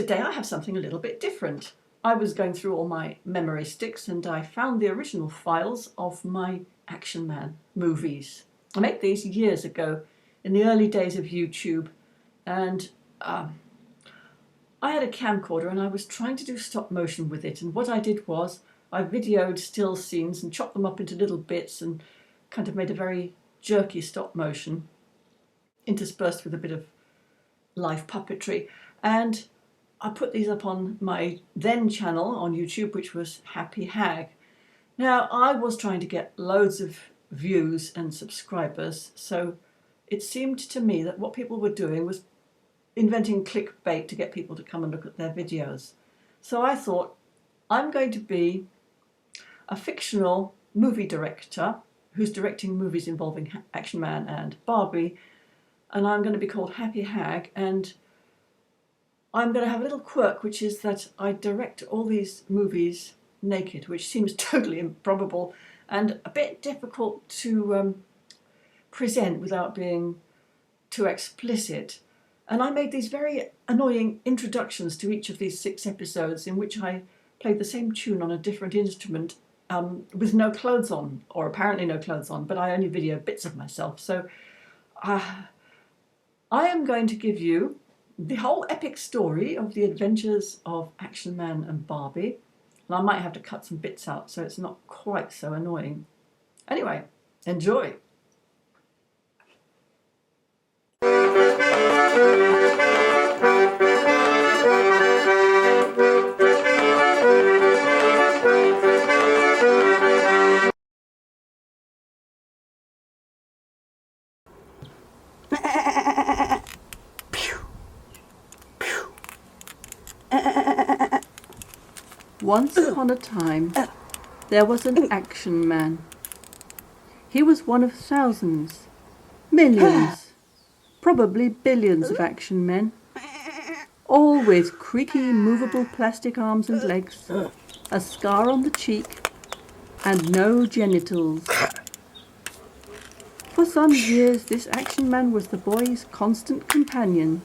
Today I have something a little bit different. I was going through all my memory sticks and I found the original files of my Action Man movies. I made these years ago in the early days of YouTube, and I had a camcorder and I was trying to do stop motion with it, and what I did was I videoed still scenes and chopped them up into little bits and kind of made a very jerky stop motion interspersed with a bit of live puppetry, and I put these up on my then channel on YouTube, which was HappyHag. Now, I was trying to get loads of views and subscribers, so it seemed to me that what people were doing was inventing clickbait to get people to come and look at their videos. So I thought, I'm going to be a fictional movie director who's directing movies involving Action Man and Barbie, and I'm going to be called HappyHag, and I'm going to have a little quirk, which is that I direct all these movies naked, which seems totally improbable and a bit difficult to present without being too explicit. And I made these very annoying introductions to each of these 6 episodes in which I played the same tune on a different instrument with no clothes on, or apparently no clothes on, but I only videoed bits of myself. So I am going to give you the whole epic story of the adventures of Action Man and Barbie. And I might have to cut some bits out so it's not quite so annoying. Anyway, enjoy. Once upon a time, there was an Action Man. He was one of thousands, millions, probably billions of action men, all with creaky, movable plastic arms and legs, a scar on the cheek, and no genitals. For some years, this Action Man was the boy's constant companion.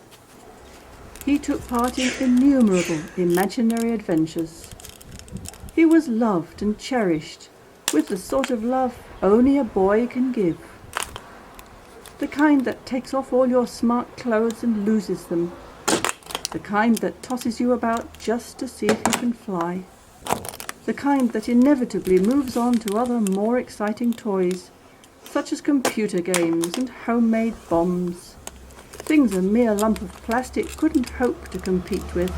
He took part in innumerable imaginary adventures. He was loved and cherished with the sort of love only a boy can give. The kind that takes off all your smart clothes and loses them. The kind that tosses you about just to see if you can fly. The kind that inevitably moves on to other more exciting toys, such as computer games and homemade bombs. Things a mere lump of plastic couldn't hope to compete with.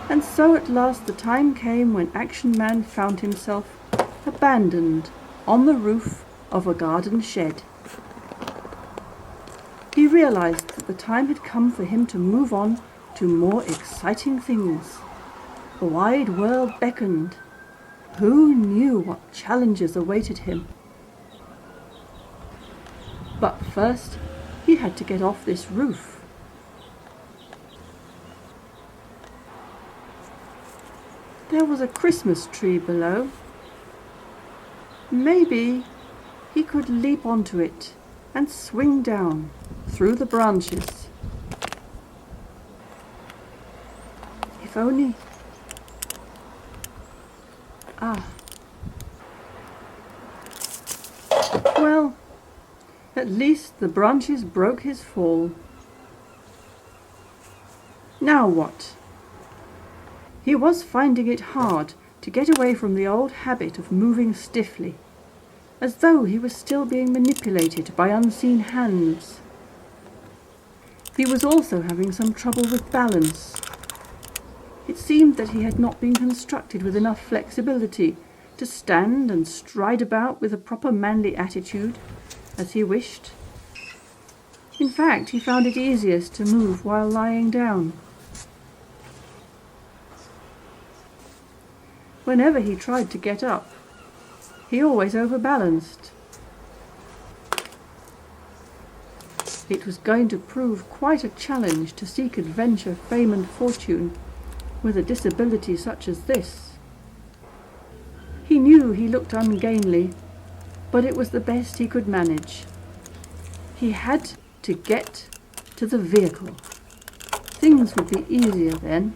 And so at last the time came when Action Man found himself abandoned on the roof of a garden shed. He realized that the time had come for him to move on to more exciting things. The wide world beckoned. Who knew what challenges awaited him? But first, he had to get off this roof. There was a Christmas tree below. Maybe he could leap onto it and swing down through the branches. If only... Well, at least the branches broke his fall. Now what? He was finding it hard to get away from the old habit of moving stiffly, as though he was still being manipulated by unseen hands. He was also having some trouble with balance. It seemed that he had not been constructed with enough flexibility to stand and stride about with a proper manly attitude, as he wished. In fact, he found it easiest to move while lying down. Whenever he tried to get up, he always overbalanced. It was going to prove quite a challenge to seek adventure, fame and fortune with a disability such as this. He knew he looked ungainly, but it was the best he could manage. He had to get to the vehicle. Things would be easier then.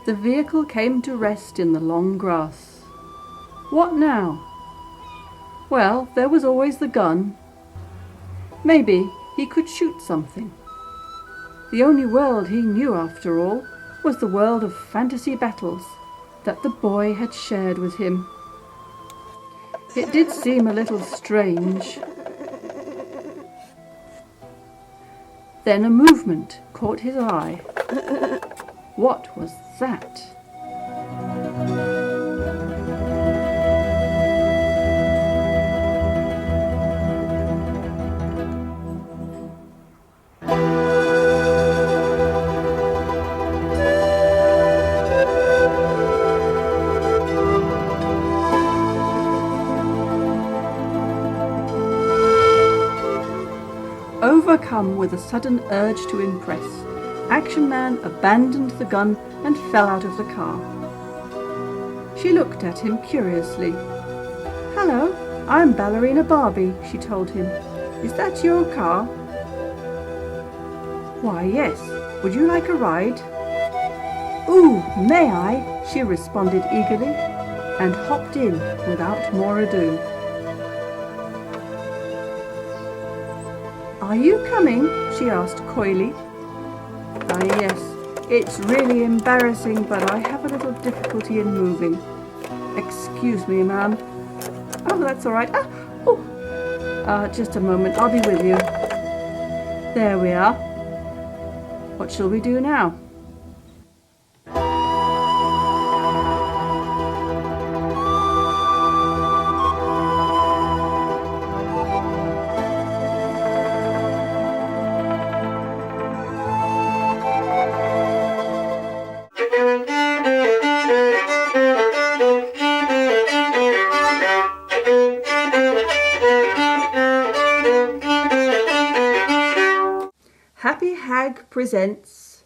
The vehicle came to rest in the long grass. What now? Well, there was always the gun. Maybe he could shoot something. The only world he knew, after all, was the world of fantasy battles that the boy had shared with him. It did seem a little strange. Then a movement caught his eye. What was that? Overcome with a sudden urge to impress, Action Man abandoned the gun and fell out of the car. She looked at him curiously. "Hello, I'm Ballerina Barbie," she told him. "Is that your car?" "Why, yes. Would you like a ride?" "Ooh, may I?" she responded eagerly, and hopped in without more ado. "Are you coming?" she asked coyly. Yes, it's really embarrassing, but I have a little difficulty in moving. Excuse me, ma'am." "Oh, that's all right. Just a moment, I'll be with you." There we are. What shall we do now? Happy Hag presents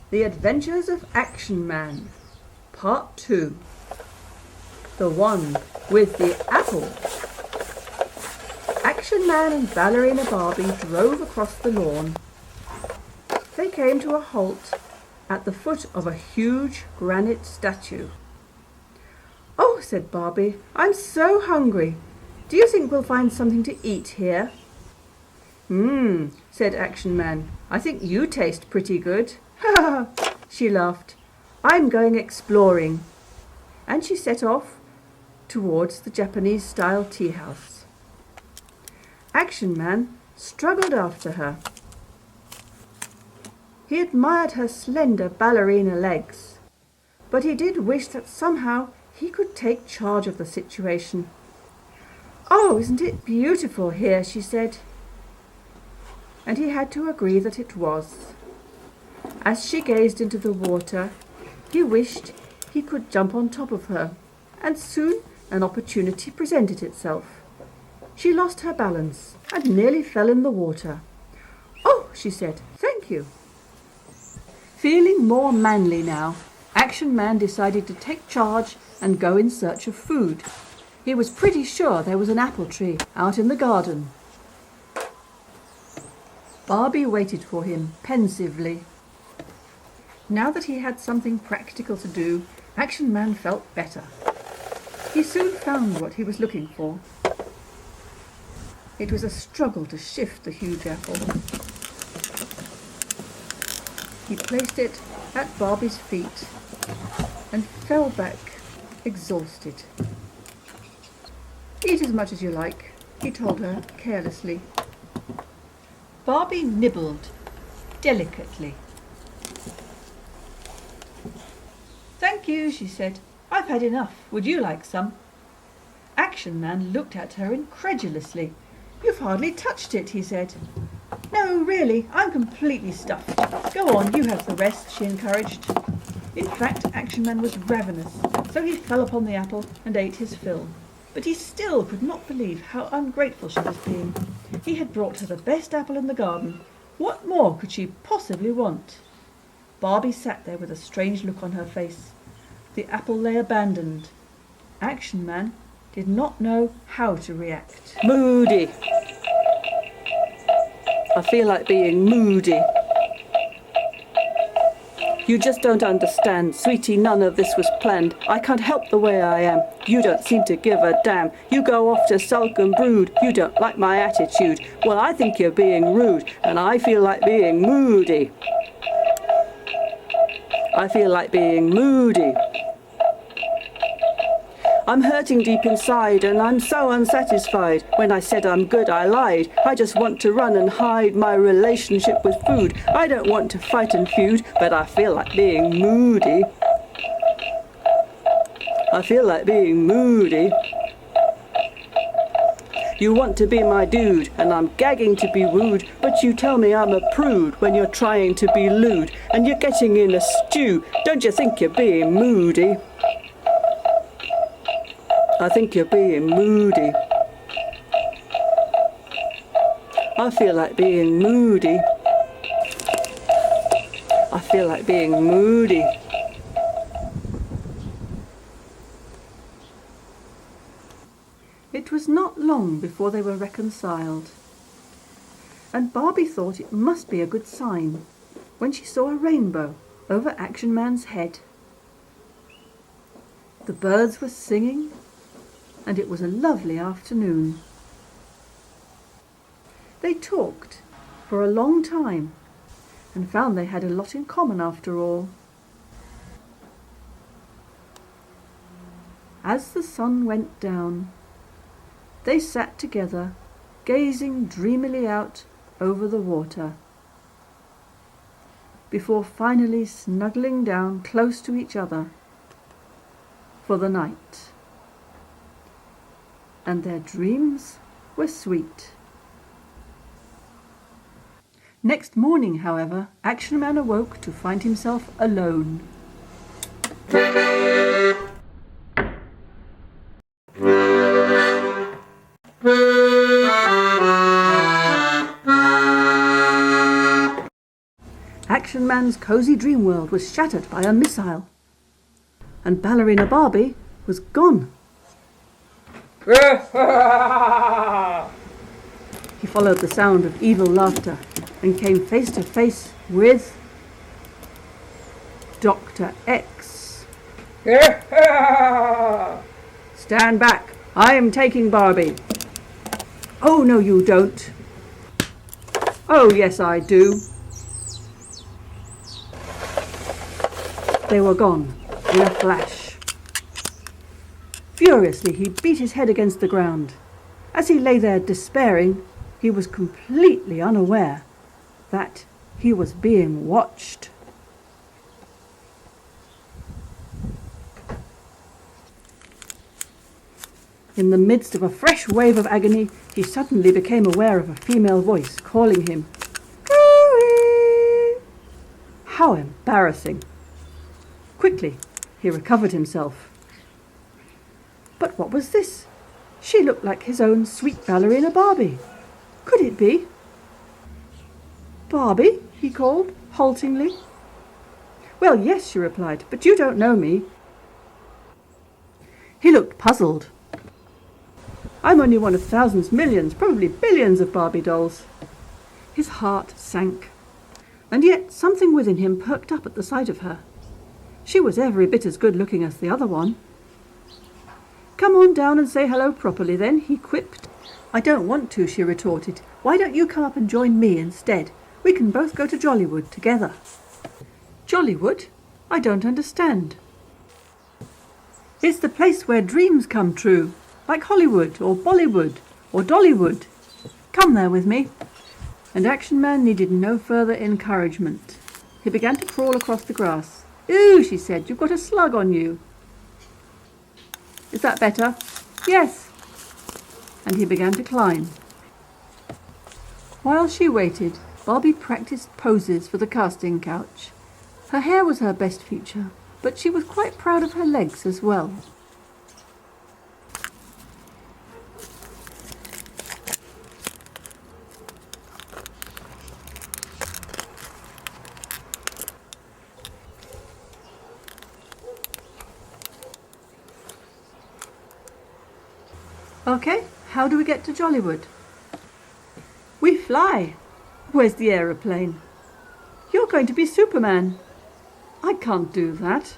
The Adventures of Action Man, Part 2. The One with the Apple. Action Man and Ballerina Barbie drove across the lawn. They came to a halt at the foot of a huge granite statue. "Oh," said Barbie, "I'm so hungry. Do you think we'll find something to eat here?" Said Action Man. "I think you taste pretty good." "Ha ha!" she laughed. "I'm going exploring." And she set off towards the Japanese-style tea house. Action Man struggled after her. He admired her slender ballerina legs, but he did wish that somehow he could take charge of the situation. "Oh, isn't it beautiful here?" she said. And he had to agree that it was. As she gazed into the water, he wished he could jump on top of her, and soon an opportunity presented itself. She lost her balance and nearly fell in the water. "Oh," she said, "thank you." Feeling more manly now, Action Man decided to take charge and go in search of food. He was pretty sure there was an apple tree out in the garden. Barbie waited for him pensively. Now that he had something practical to do, Action Man felt better. He soon found what he was looking for. It was a struggle to shift the huge apple. He placed it at Barbie's feet and fell back, exhausted. "Eat as much as you like," he told her carelessly. Barbie nibbled delicately. "Thank you," she said. I've had enough. Would you like some? Action Man looked at her incredulously. You've hardly touched it, he said. No, really, I'm completely stuffed. Go on, you have the rest, she encouraged. In fact, Action Man was ravenous, so he fell upon the apple and ate his fill. But he still could not believe how ungrateful she was being. He had brought her the best apple in the garden. What more could she possibly want? Barbie sat there with a strange look on her face. The apple lay abandoned. Action Man did not know how to react. Moody. I feel like being moody. You just don't understand, sweetie, none of this was planned. I can't help the way I am. You don't seem to give a damn. You go off to sulk and brood. You don't like my attitude. Well, I think you're being rude, and I feel like being moody. I feel like being moody. I'm hurting deep inside, and I'm so unsatisfied. When I said I'm good, I lied. I just want to run and hide my relationship with food. I don't want to fight and feud, but I feel like being moody. I feel like being moody. You want to be my dude, and I'm gagging to be wooed, but you tell me I'm a prude when you're trying to be lewd, and you're getting in a stew. Don't you think you're being moody? I think you're being moody. I feel like being moody. I feel like being moody. It was not long before they were reconciled, and Barbie thought it must be a good sign when she saw a rainbow over Action Man's head. The birds were singing, and it was a lovely afternoon. They talked for a long time and found they had a lot in common after all. As the sun went down, they sat together, gazing dreamily out over the water, before finally snuggling down close to each other for the night. And their dreams were sweet. Next morning, however, Action Man awoke to find himself alone. Action Man's cozy dream world was shattered by a missile, and Ballerina Barbie was gone. He followed the sound of evil laughter and came face to face with Dr. X. Stand back. I am taking Barbie. Oh, no, you don't. Oh, yes, I do. They were gone in a flash. Furiously, he beat his head against the ground. As he lay there despairing, he was completely unaware that he was being watched. In the midst of a fresh wave of agony, he suddenly became aware of a female voice calling him. Cooey! How embarrassing! Quickly, he recovered himself. But what was this? She looked like his own sweet Ballerina Barbie. Could it be? Barbie, he called, haltingly. Well, yes, she replied, but you don't know me. He looked puzzled. I'm only one of thousands, millions, probably billions of Barbie dolls. His heart sank, and yet something within him perked up at the sight of her. She was every bit as good looking as the other one. Come on down and say hello properly then, he quipped. I don't want to, she retorted. Why don't you come up and join me instead? We can both go to Jollywood together. Jollywood? I don't understand. It's the place where dreams come true, like Hollywood or Bollywood or Dollywood. Come there with me. And Action Man needed no further encouragement. He began to crawl across the grass. Ooh, she said, you've got a slug on you. Is that better? Yes. And he began to climb. While she waited, Barbie practiced poses for the casting couch. Her hair was her best feature, but she was quite proud of her legs as well. Okay, how do we get to Jollywood? We fly. Where's the aeroplane? You're going to be Superman. I can't do that.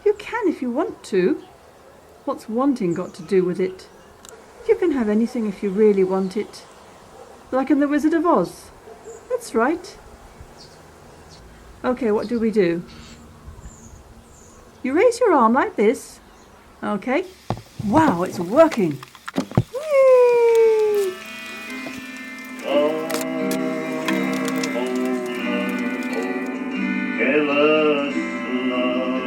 You can if you want to. What's wanting got to do with it? You can have anything if you really want it. Like in The Wizard of Oz. That's right. Okay, what do we do? You raise your arm like this. Okay. Wow, it's working. Whee! Careless love.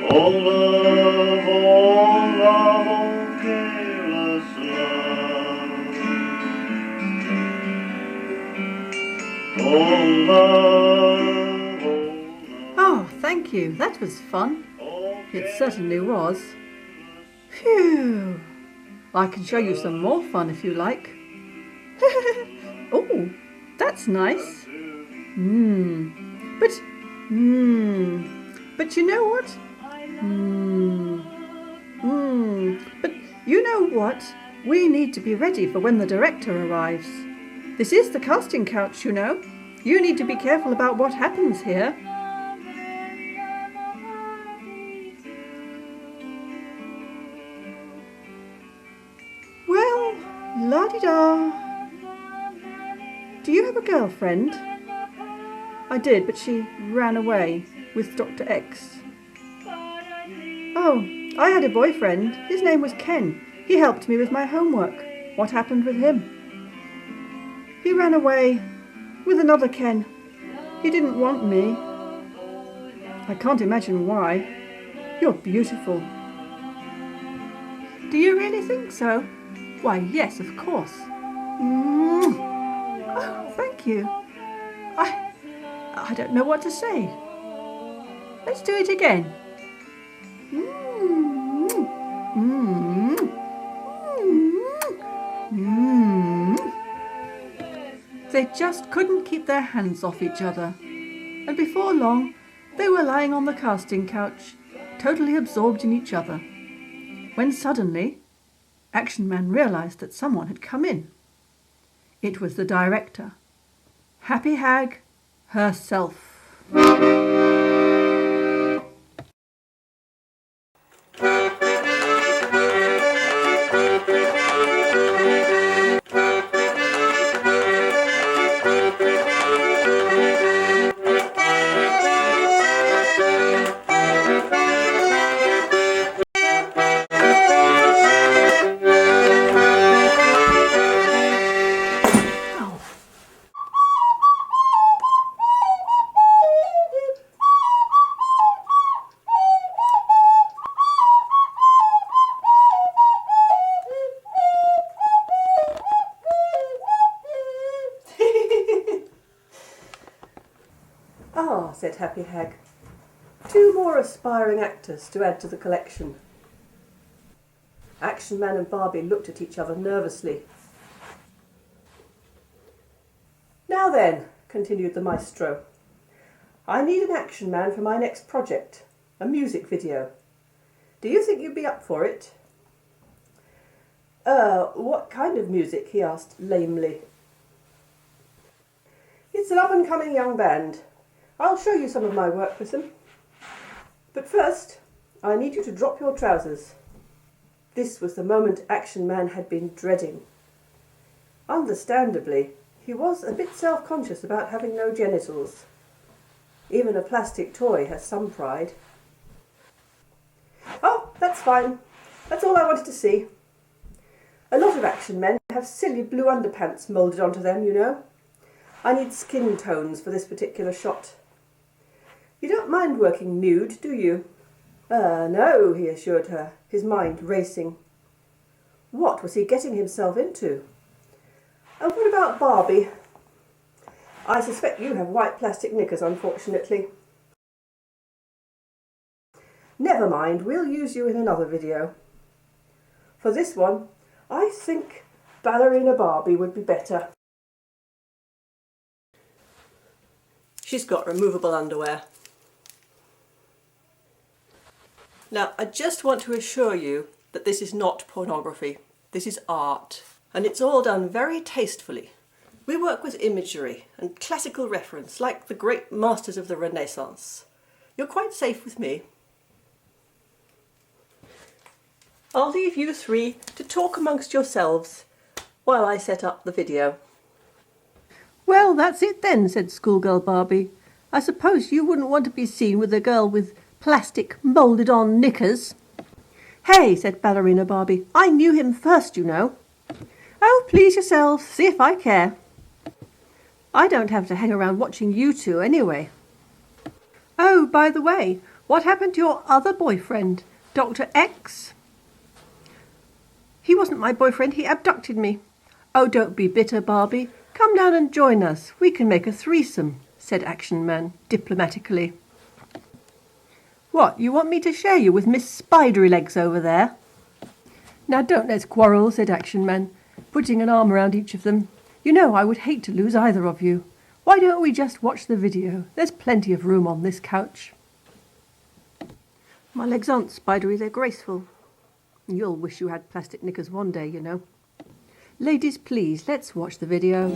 Oh love, oh careless love. Oh love, Oh, thank you. That was fun. It certainly was. Phew. I can show you some more fun if you like. Oh, that's nice. But you know what? But you know what? We need to be ready for when the director arrives. This is the casting couch, you know. You need to be careful about what happens here. Well, la-di-da. Do you have a girlfriend? I did, but she ran away with Dr. X. Oh, I had a boyfriend. His name was Ken. He helped me with my homework. What happened with him? He ran away with another Ken. He didn't want me. I can't imagine why. You're beautiful. Do you really think so? Why, yes, of course. Oh, thank you. I don't know what to say. Let's do it again. They just couldn't keep their hands off each other. And before long, they were lying on the casting couch, totally absorbed in each other. When suddenly, Action Man realized that someone had come in. It was the director, Happy Hag herself. Ah, said Happy Hag. 2 more aspiring actors to add to the collection. Action Man and Barbie looked at each other nervously. Now then, continued the maestro, I need an action man for my next project, a music video. Do you think you'd be up for it? What kind of music? He asked lamely. It's an up-and-coming young band. I'll show you some of my work with them. But first, I need you to drop your trousers. This was the moment Action Man had been dreading. Understandably, he was a bit self-conscious about having no genitals. Even a plastic toy has some pride. Oh, that's fine. That's all I wanted to see. A lot of action men have silly blue underpants moulded onto them, you know. I need skin tones for this particular shot. You don't mind working nude, do you? No, he assured her, his mind racing. What was he getting himself into? And what about Barbie? I suspect you have white plastic knickers, unfortunately. Never mind, we'll use you in another video. For this one, I think Ballerina Barbie would be better. She's got removable underwear. Now, I just want to assure you that this is not pornography. This is art. And it's all done very tastefully. We work with imagery and classical reference, like the great masters of the Renaissance. You're quite safe with me. I'll leave you three to talk amongst yourselves while I set up the video. Well, that's it then, said Schoolgirl Barbie. I suppose you wouldn't want to be seen with a girl with plastic moulded-on knickers. Hey, said Ballerina Barbie, I knew him first, you know. Oh, please yourself, see if I care. I don't have to hang around watching you two anyway. Oh, by the way, what happened to your other boyfriend, Dr. X? He wasn't my boyfriend, he abducted me. Oh, don't be bitter, Barbie. Come down and join us. We can make a threesome, said Action Man diplomatically. What, you want me to share you with Miss Spidery Legs over there? Now don't let's quarrel, said Action Man, putting an arm around each of them. You know I would hate to lose either of you. Why don't we just watch the video? There's plenty of room on this couch. My legs aren't spidery, they're graceful. You'll wish you had plastic knickers one day, you know. Ladies, please, let's watch the video.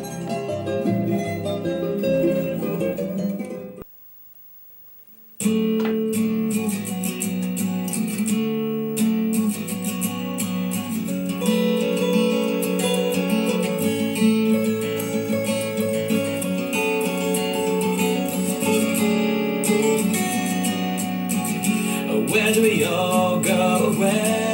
Where do we all go away?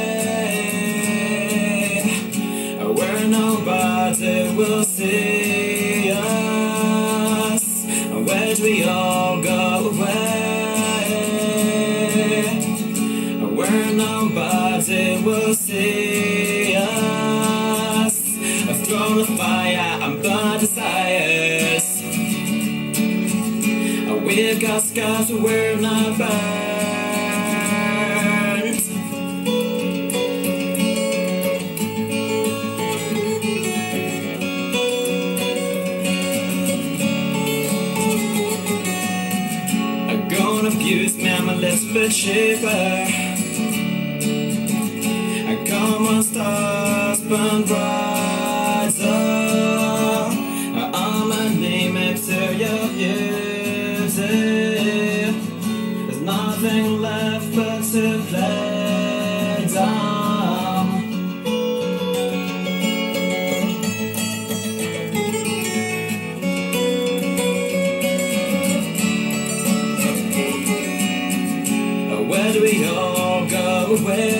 Where nobody will see us. Where do we all go away? Where nobody will see us. I've thrown a fire, I'm burning desires. We've got scars, but we're not burned. Abuse me, I'm a little bit cheaper. I call my stars burn brighter. I'm a name to your beauty. There's nothing left but to play down. Where do we all go away?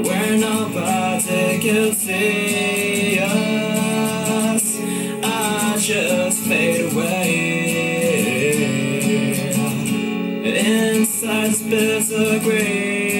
Where nobody can see us. I just fade away inside this bitter grave.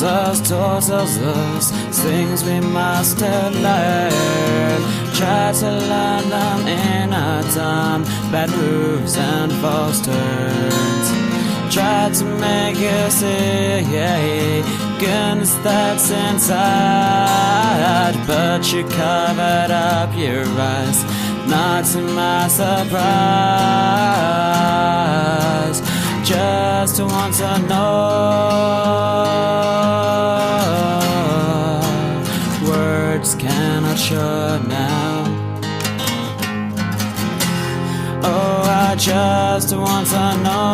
us, taught us things we must learn. Try to learn them in our time, bad moves and false turns. Try to make you see goodness that's inside, but you covered up your eyes, not to my surprise. Just want to know, words cannot show now. Oh, I just want to know,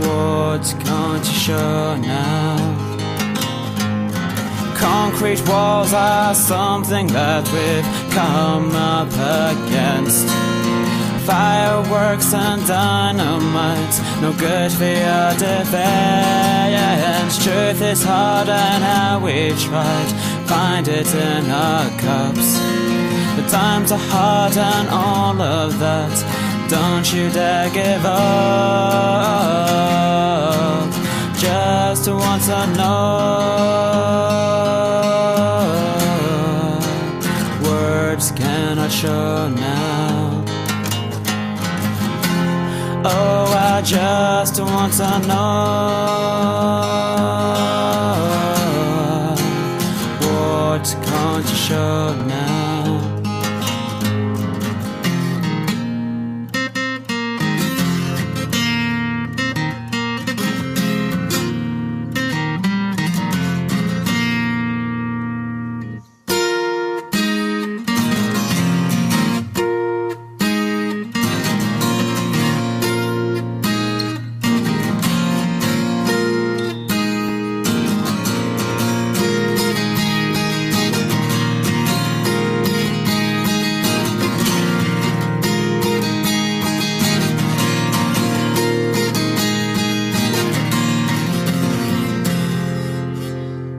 words can't show now. Concrete walls are something that we've come up against. Fireworks and dynamite, no good for your defense. Truth is harder and how we tried, find it in our cups. The times are hard and all of that, don't you dare give up. Just want to know, words cannot show now. Oh, I just want to know, what can't you show now?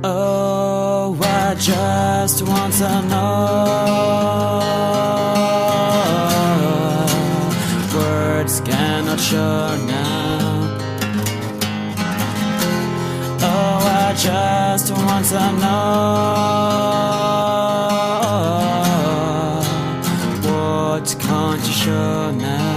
Oh, I just want to know, words cannot show now. Oh, I just want to know, what can't you show now?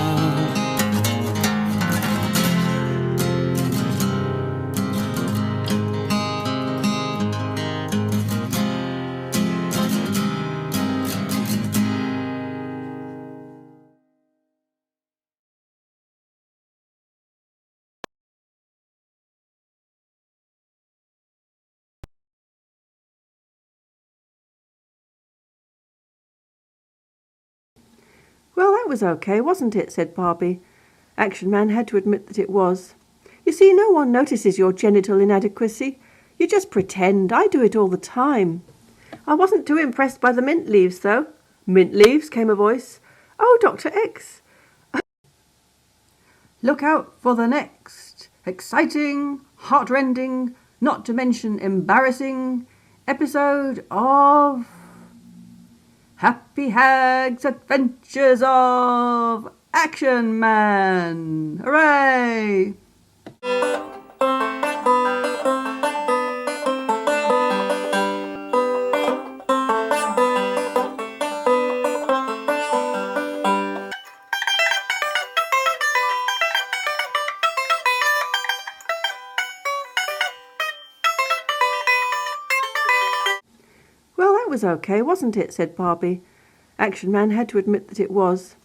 Well, that was okay, wasn't it? Said Barbie. Action Man had to admit that it was. You see, no one notices your genital inadequacy. You just pretend. I do it all the time. I wasn't too impressed by the mint leaves, though. Mint leaves, came a voice. Oh, Dr. X. Look out for the next exciting, heartrending, not to mention embarrassing episode of Happy Hag's Adventures of Action Man. Hooray! Well, that was okay, wasn't it? Said Barbie. Action Man had to admit that it was.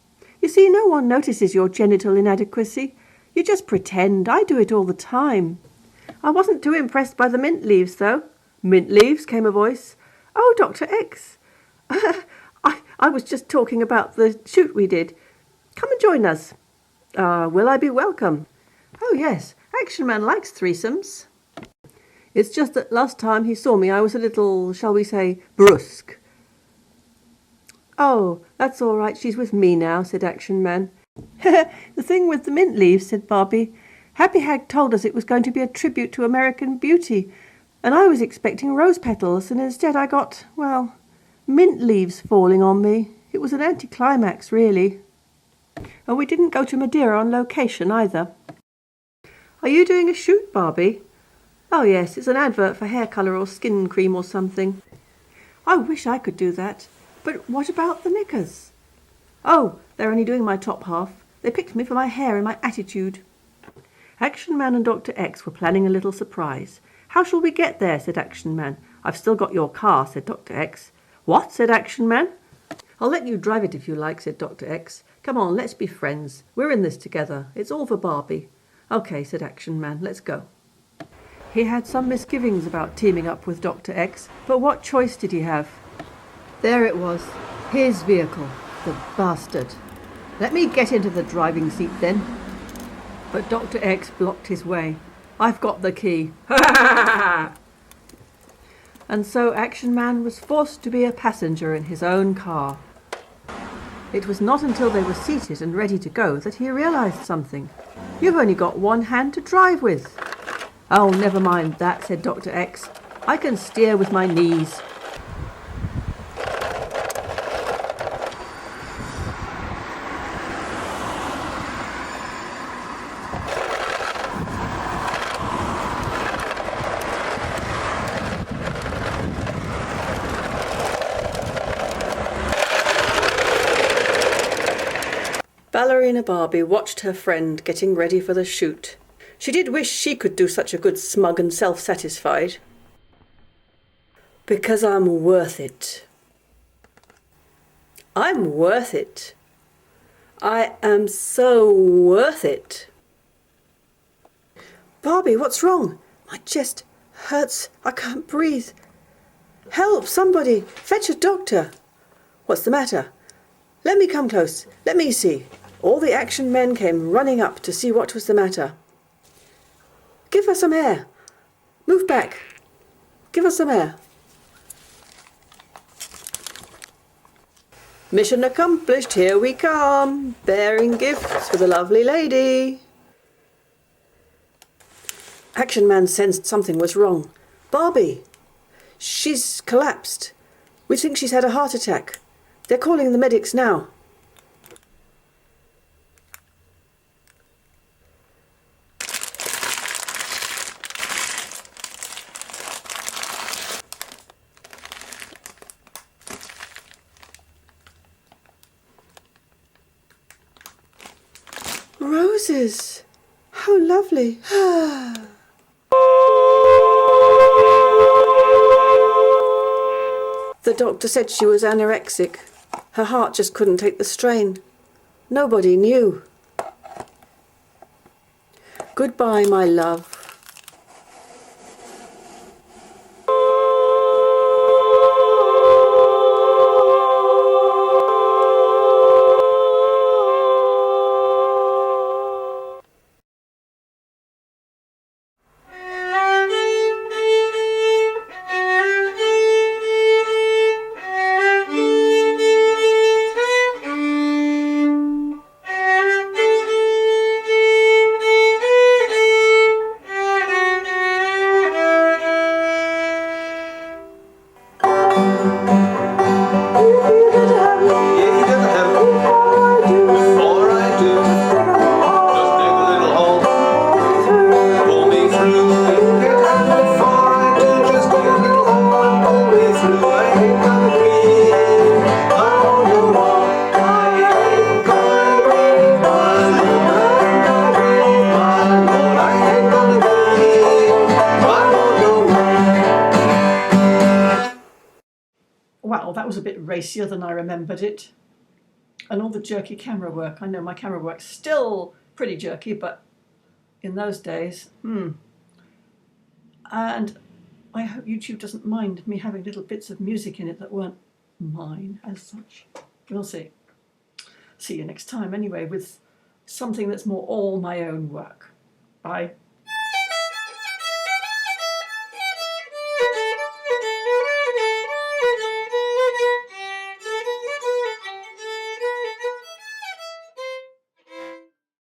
You see, no one notices your genital inadequacy. You just pretend. I do it all the time. I wasn't too impressed by the mint leaves, though. Mint leaves, came a voice. Oh, Dr. X. I was just talking about the shoot we did. Come and join us. Will I be welcome? Oh, yes. Action Man likes threesomes. It's just that last time he saw me I was a little, shall we say, brusque. Oh, that's all right. She's with me now, said Action Man. The thing with the mint leaves, said Barbie. Happy Hag told us it was going to be a tribute to American Beauty, and I was expecting rose petals, and instead I got, well, mint leaves falling on me. It was an anticlimax, really. And we didn't go to Madeira on location either. Are you doing a shoot, Barbie? Oh yes, it's an advert for hair colour or skin cream or something. I wish I could do that. But what about the knickers? Oh, they're only doing my top half. They picked me for my hair and my attitude. Action Man and Dr. X were planning a little surprise. How shall we get there? Said Action Man. I've still got your car, said Dr. X. What? Said Action Man. I'll let you drive it if you like, said Dr. X. Come on, let's be friends. We're in this together. It's all for Barbie. Okay, said Action Man. Let's go. He had some misgivings about teaming up with Dr. X, but what choice did he have? There it was, his vehicle, the bastard. Let me get into the driving seat then. But Dr. X blocked his way. I've got the key. Ha ha ha ha! And so Action Man was forced to be a passenger in his own car. It was not until they were seated and ready to go that he realised something. You've only got one hand to drive with. Oh, never mind that, said Dr. X. I can steer with my knees. Ballerina Barbie watched her friend getting ready for the shoot. She did wish she could do such a good smug and self-satisfied. Because I'm worth it. I'm worth it. I am so worth it. Barbie, what's wrong? My chest hurts. I can't breathe. Help, somebody. Fetch a doctor. What's the matter? Let me come close. Let me see. All the action men came running up to see what was the matter. Give her some air. Move back. Give her some air. Mission accomplished. Here we come. Bearing gifts for the lovely lady. Action Man sensed something was wrong. Barbie. She's collapsed. We think she's had a heart attack. They're calling the medics now. Roses! How lovely! The doctor said she was anorexic. Her heart just couldn't take the strain. Nobody knew. Goodbye, my love. Wow, that was a bit racier than I remembered it. And all the jerky camera work. I know my camera work's still pretty jerky, but in those days, And I hope YouTube doesn't mind me having little bits of music in it that weren't mine as such. We'll see. See you next time anyway with something that's more all my own work. Bye.